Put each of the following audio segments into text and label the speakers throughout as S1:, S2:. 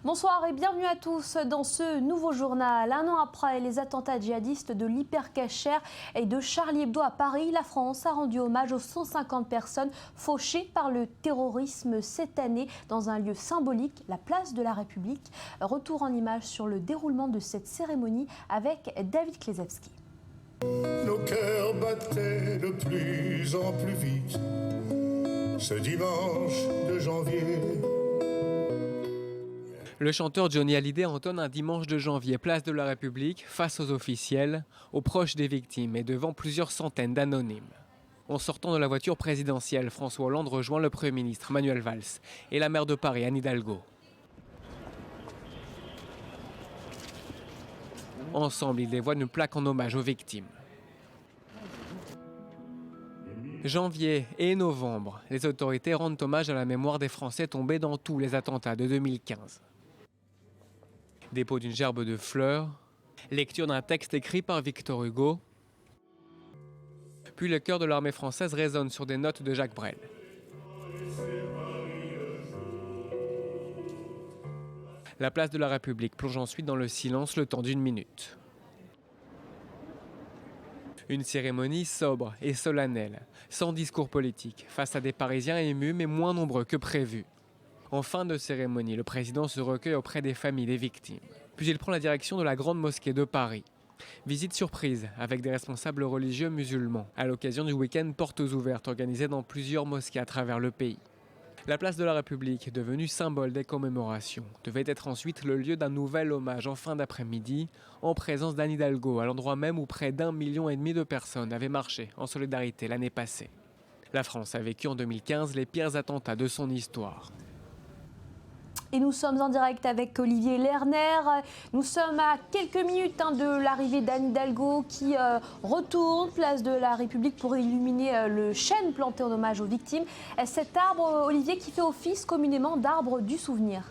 S1: Bonsoir et bienvenue à tous dans ce nouveau journal. Un an après les attentats djihadistes de l'Hyper-Cacher et de Charlie Hebdo à Paris, la France a rendu hommage aux 150 personnes fauchées par le terrorisme cette année dans un lieu symbolique, la place de la République. Retour en images sur le déroulement de cette cérémonie avec David Klezewski.
S2: Nos cœurs battaient de plus en plus vite ce dimanche de janvier.
S3: Le chanteur Johnny Hallyday entonne un dimanche de janvier, place de la République, face aux officiels, aux proches des victimes et devant plusieurs centaines d'anonymes. En sortant de la voiture présidentielle, François Hollande rejoint le Premier ministre Manuel Valls et la maire de Paris, Anne Hidalgo. Ensemble, ils dévoilent une plaque en hommage aux victimes. Janvier et novembre, les autorités rendent hommage à la mémoire des Français tombés dans tous les attentats de 2015. Dépôt d'une gerbe de fleurs, lecture d'un texte écrit par Victor Hugo, puis le chœur de l'armée française résonne sur des notes de Jacques Brel. La place de la République plonge ensuite dans le silence le temps d'une minute. Une cérémonie sobre et solennelle, sans discours politique, face à des Parisiens émus mais moins nombreux que prévu. En fin de cérémonie, le président se recueille auprès des familles des victimes. Puis il prend la direction de la Grande Mosquée de Paris. Visite surprise avec des responsables religieux musulmans, à l'occasion du week-end portes ouvertes organisé dans plusieurs mosquées à travers le pays. La place de la République, devenue symbole des commémorations, devait être ensuite le lieu d'un nouvel hommage en fin d'après-midi, en présence d'Anne Hidalgo, à l'endroit même où près d'1,5 million de personnes avaient marché en solidarité l'année passée. La France a vécu en 2015 les pires attentats de son histoire.
S1: Et nous sommes en direct avec Olivier Lerner. Nous sommes à quelques minutes de l'arrivée d'Anne Hidalgo qui retourne place de la République pour illuminer le chêne planté en hommage aux victimes. Cet arbre, Olivier, qui fait office communément d'arbre du souvenir.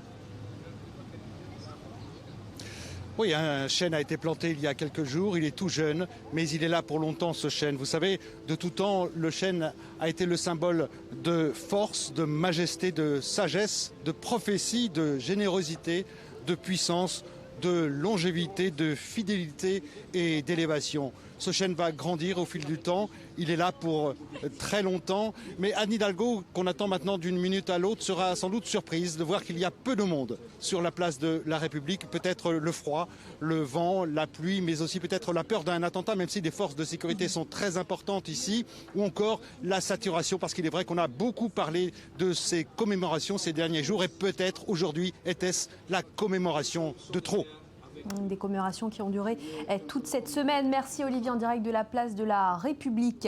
S4: Oui, un chêne a été planté il y a quelques jours, il est tout jeune, mais il est là pour longtemps ce chêne. Vous savez, de tout temps, le chêne a été le symbole de force, de majesté, de sagesse, de prophétie, de générosité, de puissance, de longévité, de fidélité et d'élévation. Ce chêne va grandir au fil du temps, il est là pour très longtemps. Mais Anne Hidalgo, qu'on attend maintenant d'une minute à l'autre, sera sans doute surprise de voir qu'il y a peu de monde sur la place de la République. Peut-être le froid, le vent, la pluie, mais aussi peut-être la peur d'un attentat, même si des forces de sécurité sont très importantes ici, ou encore la saturation, parce qu'il est vrai qu'on a beaucoup parlé de ces commémorations ces derniers jours, et peut-être aujourd'hui était-ce la commémoration de trop.
S1: Des commémorations qui ont duré toute cette semaine. Merci Olivier en direct de la place de la République.